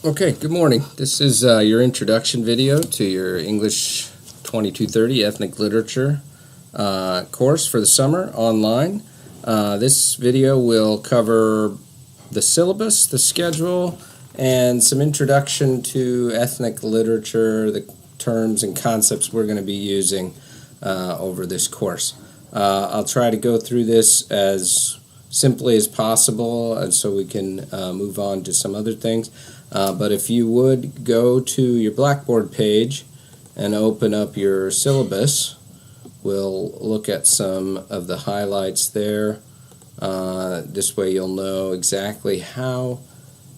Okay, good morning. This is your introduction video to your English 2230 Ethnic Literature course for the summer online. This video will cover the syllabus, the schedule, and some introduction to ethnic literature, the terms and concepts we're going to be using over this course. I'll try to go through this as simply as possible and so we can move on to some other things. But if you would go to your Blackboard page and open up your syllabus, we'll look at some of the highlights there. This way you'll know exactly how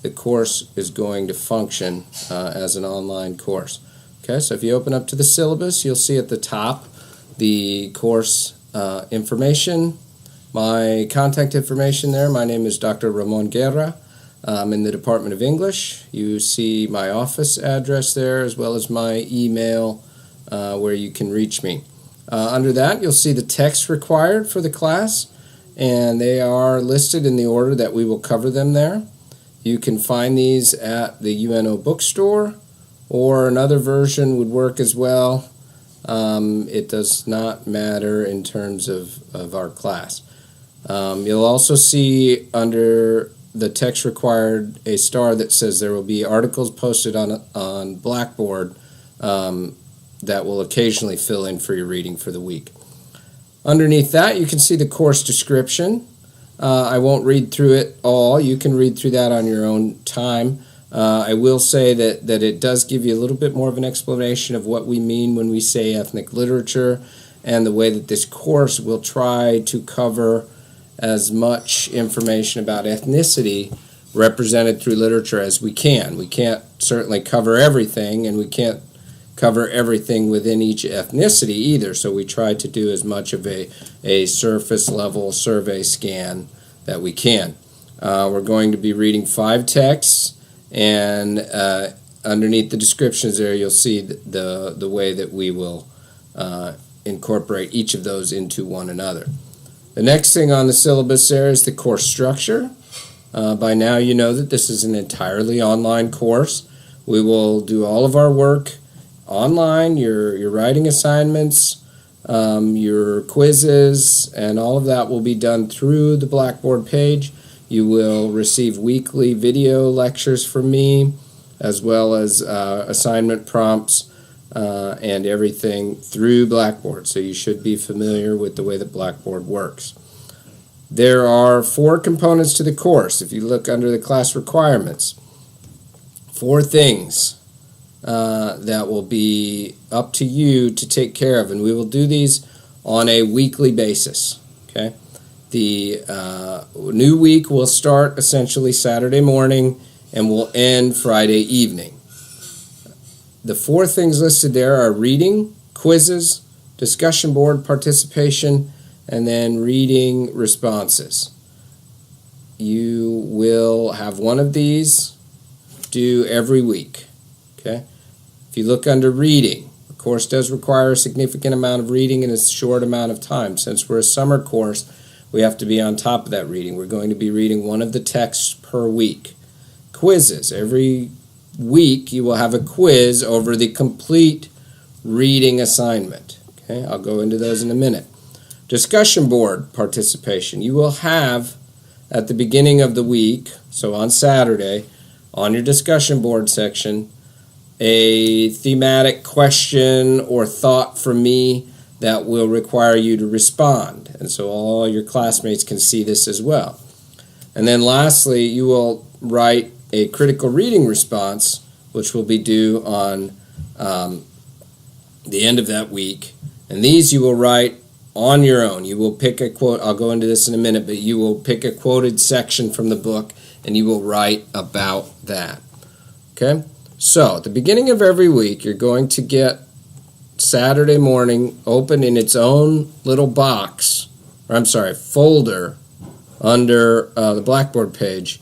the course is going to function as an online course. Okay, so if you open up to the syllabus, you'll see at the top the course information, my contact information there. My name is Dr. Ramon Guerra. I'm in the Department of English. You see my office address there as well as my email where you can reach me. Under that, you'll see the text required for the class, and they are listed in the order that we will cover them there. You can find these at the UNO bookstore, or another version would work as well. It does not matter in terms of our class. You'll also see under the text required a star that says there will be articles posted on Blackboard that will occasionally fill in for your reading for the week. Underneath that, you can see the course description. I won't read through it all. You can read through that on your own time. I will say that it does give you a little bit more of an explanation of what we mean when we say ethnic literature, and the way that this course will try to cover as much information about ethnicity represented through literature as we can. We can't certainly cover everything, and we can't cover everything within each ethnicity either, so we try to do as much of a surface level survey scan that we can. We're going to be reading 5 texts, and underneath the descriptions there you'll see the way that we will incorporate each of those into one another. The next thing on the syllabus there is the course structure. By now you know that this is an entirely online course. We will do all of our work online, your writing assignments, your quizzes, and all of that will be done through the Blackboard page. You will receive weekly video lectures from me, as well as assignment prompts and everything through Blackboard, so you should be familiar with the way that Blackboard works. There are 4 components to the course. If you look under the class requirements, 4 things that will be up to you to take care of, and we will do these on a weekly basis. Okay, the new week will start essentially Saturday morning and will end Friday evening. The 4 things listed there are reading, quizzes, discussion board participation, and then reading responses. You will have one of these due every week. Okay? If you look under reading, the course does require a significant amount of reading in a short amount of time. Since we're a summer course, we have to be on top of that reading. We're going to be reading one of the texts per week. Quizzes. Every week you will have a quiz over the complete reading assignment. Okay, I'll go into those in a minute. Discussion board participation. You will have at the beginning of the week, so on Saturday, on your discussion board section, a thematic question or thought from me that will require you to respond. And so all your classmates can see this as well. And then lastly, you will write a critical reading response, which will be due on the end of that week. And these you will write on your own. You will pick a quote. I'll go into this in a minute, but you will pick a quoted section from the book, and you will write about that. Okay? So, at the beginning of every week, you're going to get Saturday morning open in its own little box, folder under the Blackboard page,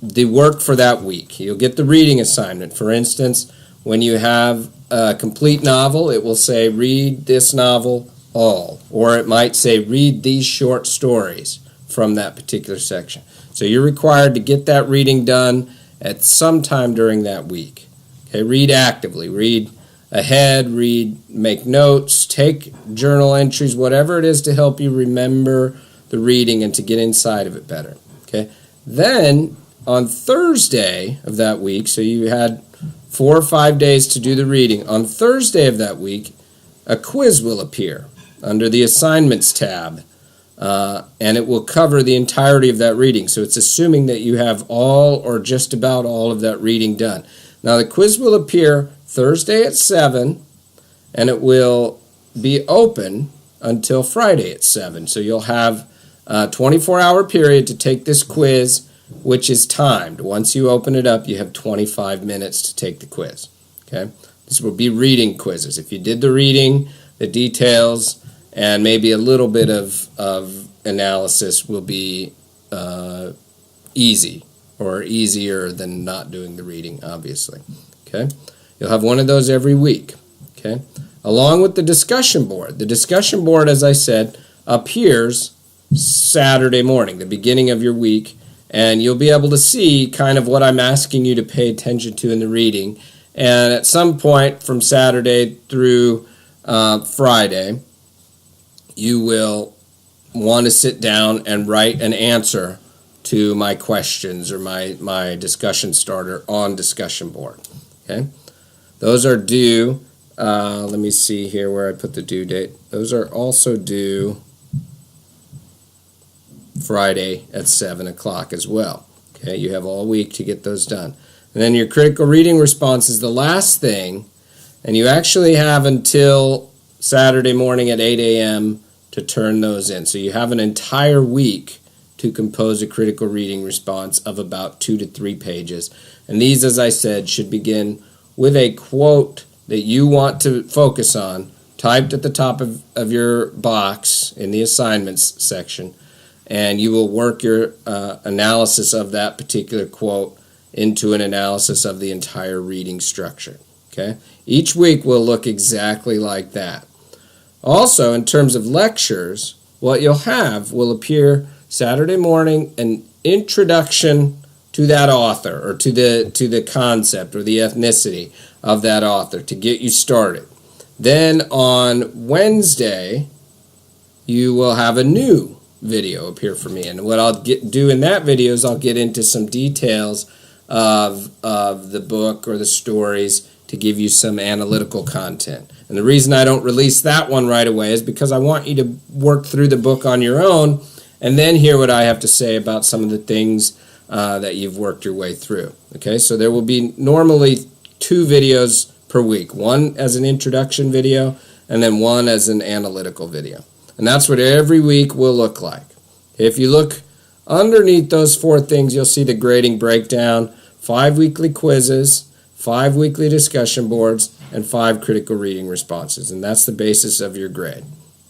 the work for that week. You'll get the reading assignment. For instance, when you have a complete novel, it will say, read this novel all. Or it might say, read these short stories from that particular section. So you're required to get that reading done at some time during that week. Okay, read actively, read ahead, make notes, take journal entries, whatever it is to help you remember the reading and to get inside of it better. Okay, then on Thursday of that week, so you had 4 or 5 days to do the reading. On Thursday of that week, a quiz will appear under the assignments tab, and it will cover the entirety of that reading. So it's assuming that you have all or just about all of that reading done. Now the quiz will appear Thursday at 7, and it will be open until Friday at 7. So you'll have a 24-hour period to take this quiz, which is timed. Once you open it up, you have 25 minutes to take the quiz. Okay? This will be reading quizzes. If you did the reading, the details, and maybe a little bit of analysis will be easy, or easier than not doing the reading, obviously. Okay? You'll have one of those every week. Okay? Along with the discussion board. The discussion board, as I said, appears Saturday morning, the beginning of your week, and you'll be able to see kind of what I'm asking you to pay attention to in the reading. And at some point from Saturday through Friday, you will want to sit down and write an answer to my questions or my discussion starter on discussion board. Okay, those are due. Let me see here where I put the due date. Those are also due Friday at 7 o'clock as well. Okay, you have all week to get those done. And then your critical reading response is the last thing, and you actually have until Saturday morning at 8 a.m. to turn those in. So you have an entire week to compose a critical reading response of about 2 to 3 pages. And these, as I said, should begin with a quote that you want to focus on, typed at the top of your box in the assignments section, and you will work your analysis of that particular quote into an analysis of the entire reading structure. Okay? Each week will look exactly like that. Also, in terms of lectures, what you'll have will appear Saturday morning, an introduction to that author or to the concept or the ethnicity of that author to get you started. Then on Wednesday, you will have a new video appear for me. And what I'll do in that video is I'll get into some details of the book or the stories to give you some analytical content. And the reason I don't release that one right away is because I want you to work through the book on your own and then hear what I have to say about some of the things that you've worked your way through. Okay, so there will be normally 2 videos per week, one as an introduction video and then one as an analytical video. And that's what every week will look like. If you look underneath those 4 things, you'll see the grading breakdown, 5 weekly quizzes, 5 weekly discussion boards, and 5 critical reading responses. And that's the basis of your grade.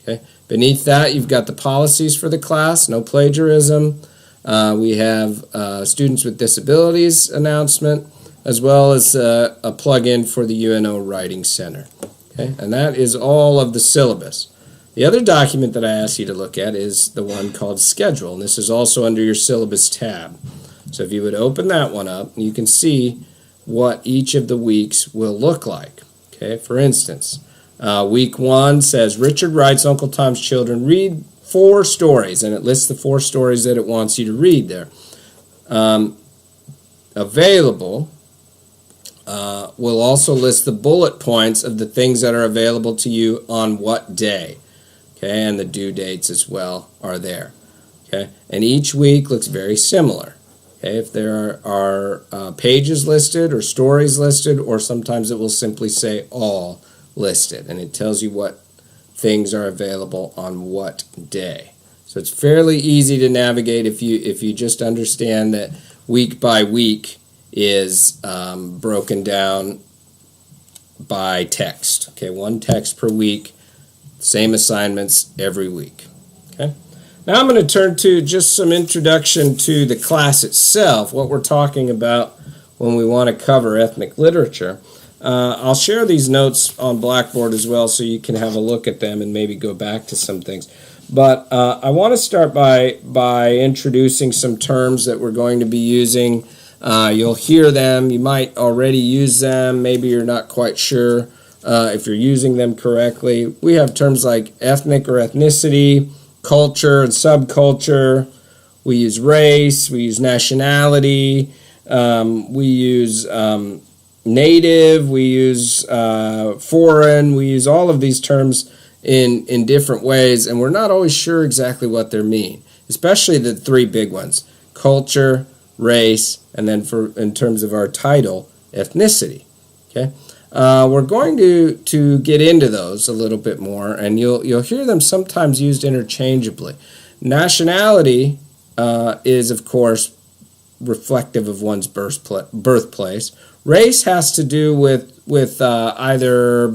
Okay? Beneath that, you've got the policies for the class, no plagiarism. We have Students with Disabilities announcement, as well as a plug-in for the UNO Writing Center. Okay? And that is all of the syllabus. The other document that I asked you to look at is the one called Schedule, and this is also under your syllabus tab. So if you would open that one up, you can see what each of the weeks will look like. Okay, for instance, week 1 says, Richard writes Uncle Tom's Children, read 4 stories, and it lists the 4 stories that it wants you to read there. Available will also list the bullet points of the things that are available to you on what day. Okay, and the due dates as well are there. Okay, and each week looks very similar. Okay, if there are pages listed or stories listed, or sometimes it will simply say all listed, and it tells you what things are available on what day. So it's fairly easy to navigate if you just understand that week by week is broken down by text. Okay, 1 text per week, same assignments every week. Okay. Now I'm going to turn to just some introduction to the class itself, what we're talking about when we want to cover ethnic literature. I'll share these notes on Blackboard as well so you can have a look at them and maybe go back to some things. But I want to start by introducing some terms that we're going to be using You'll hear them. You might already use them. Maybe you're not quite sure if you're using them correctly. We have terms like ethnic or ethnicity, culture and subculture. We use race. We use nationality. We use native. We use foreign. We use all of these terms in different ways, and we're not always sure exactly what they mean, especially the three big ones: culture, race, and then in terms of our title, ethnicity. Okay, we're going to get into those a little bit more, and you'll hear them sometimes used interchangeably. Nationality is, of course, reflective of one's birthplace. Race has to do with either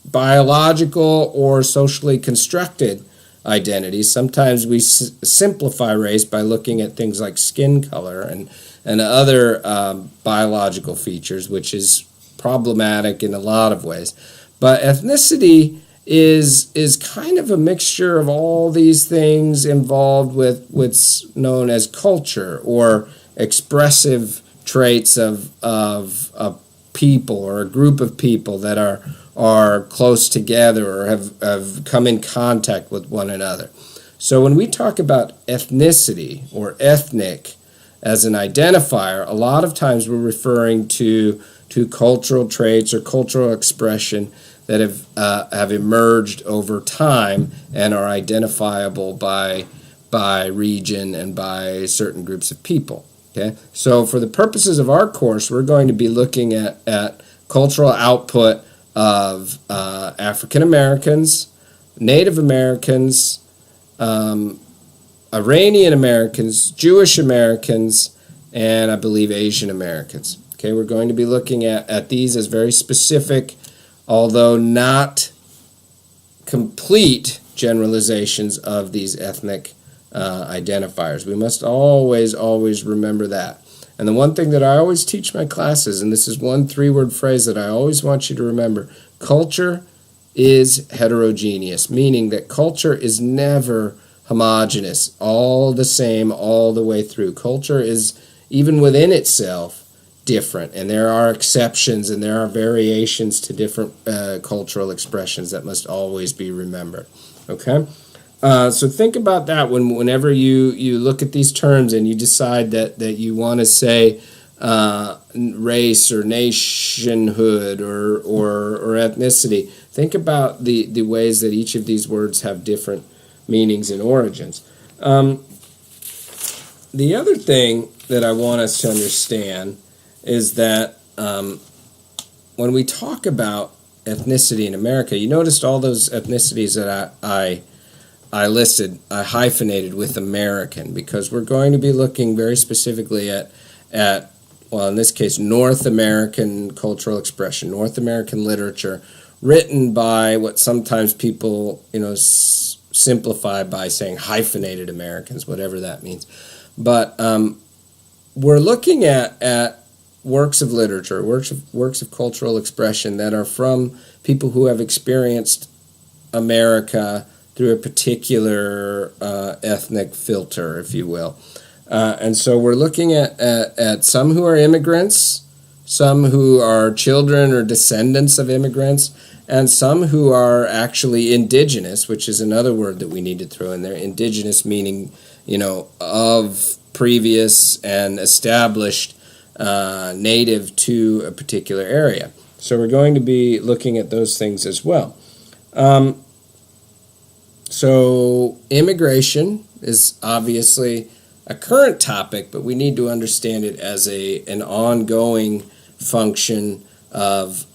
biological or socially constructed identities. Sometimes we simplify race by looking at things like skin color and other biological features, which is problematic in a lot of ways. But ethnicity is kind of a mixture of all these things involved with what's known as culture or expressive traits of a people or a group of people that are close together or have come in contact with one another. So when we talk about ethnicity or ethnic as an identifier, a lot of times we're referring to cultural traits or cultural expression that have emerged over time and are identifiable by region and by certain groups of people. Okay, so for the purposes of our course, we're going to be looking at cultural output of African Americans, Native Americans, Iranian Americans, Jewish Americans, and I believe Asian Americans. Okay, we're going to be looking at these as very specific, although not complete generalizations of these ethnic identifiers. We must always remember that. And the one thing that I always teach my classes, and this is one 3-word phrase that I always want you to remember: culture is heterogeneous, meaning that culture is never homogeneous, all the same all the way through. Culture is, even within itself, different, and there are exceptions and there are variations to different cultural expressions that must always be remembered. Okay? So think about that whenever you look at these terms and you decide that you want to say race or nationhood or ethnicity. Think about the ways that each of these words have different meanings and origins. The other thing that I want us to understand is that when we talk about ethnicity in America, you noticed all those ethnicities that I listed, I hyphenated with American, because we're going to be looking very specifically at well, in this case, North American cultural expression, North American literature, written by what sometimes people, simplify by saying hyphenated Americans, whatever that means. But we're looking at works of literature, works of cultural expression that are from people who have experienced America through a particular ethnic filter, if you will. And so we're looking at some who are immigrants, some who are children or descendants of immigrants, and some who are actually indigenous, which is another word that we need to throw in there. Indigenous meaning, of previous and established native to a particular area. So we're going to be looking at those things as well. So immigration is obviously a current topic, but we need to understand it as an ongoing function of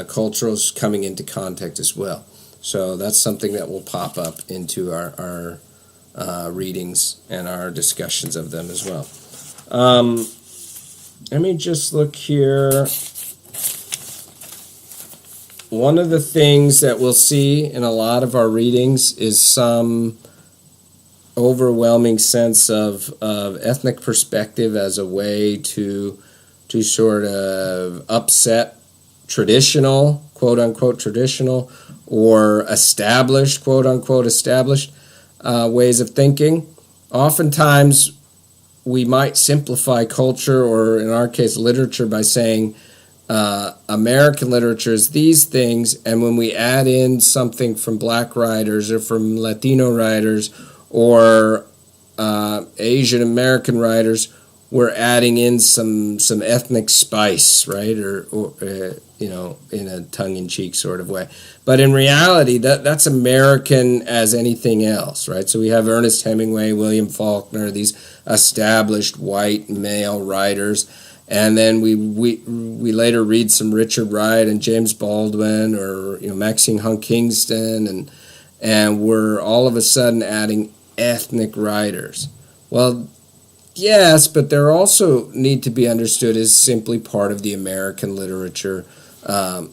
cultures coming into contact as well. So that's something that will pop up into our readings and our discussions of them as well. Let me just look here. One of the things that we'll see in a lot of our readings is some overwhelming sense of ethnic perspective as a way to sort of upset traditional, quote-unquote traditional, or established, quote-unquote established ways of thinking. Oftentimes we might simplify culture, or in our case literature, by saying American literature is these things, and when we add in something from black writers or from Latino writers or Asian American writers, we're adding in some ethnic spice, right? Or in a tongue-in-cheek sort of way. But in reality, that's American as anything else, right? So we have Ernest Hemingway, William Faulkner, these established white male writers, and then we later read some Richard Wright and James Baldwin, or Maxine Hunk Kingston, and we're all of a sudden adding ethnic writers. Well, yes, but they also need to be understood as simply part of the American literature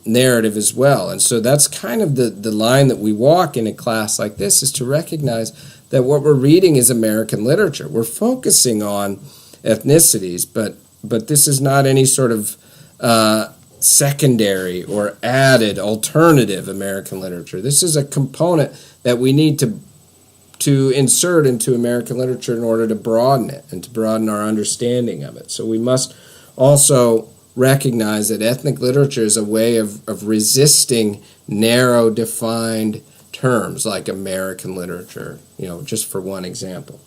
narrative as well. And so that's kind of the line that we walk in a class like this, is to recognize that what we're reading is American literature. We're focusing on ethnicities, but this is not any sort of secondary or added alternative American literature. This is a component that we need to insert into American literature in order to broaden it and to broaden our understanding of it. So we must also recognize that ethnic literature is a way of resisting narrow defined terms like American literature, just for one example.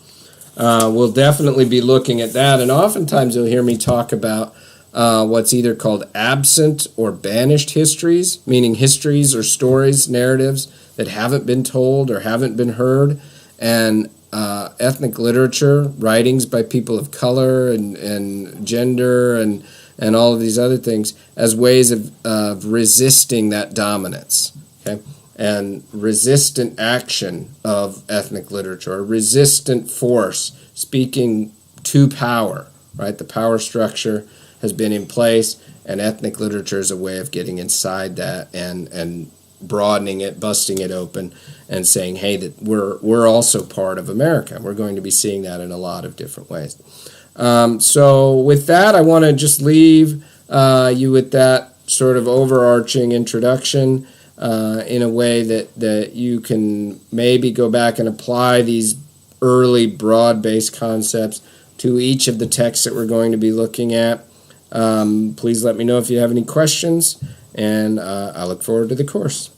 We'll definitely be looking at that, and oftentimes you'll hear me talk about what's either called absent or banished histories, meaning histories or stories, narratives that haven't been told or haven't been heard, and ethnic literature, writings by people of color and gender and all of these other things, as ways of resisting that dominance, okay? And resistant action of ethnic literature, or resistant force speaking to power, right? The power structure has been in place, and ethnic literature is a way of getting inside that and broadening it, busting it open, and saying, hey, that we're also part of America. We're going to be seeing that in a lot of different ways. So with that, I want to just leave you with that sort of overarching introduction in a way that you can maybe go back and apply these early broad-based concepts to each of the texts that we're going to be looking at. Please let me know if you have any questions, and I look forward to the course.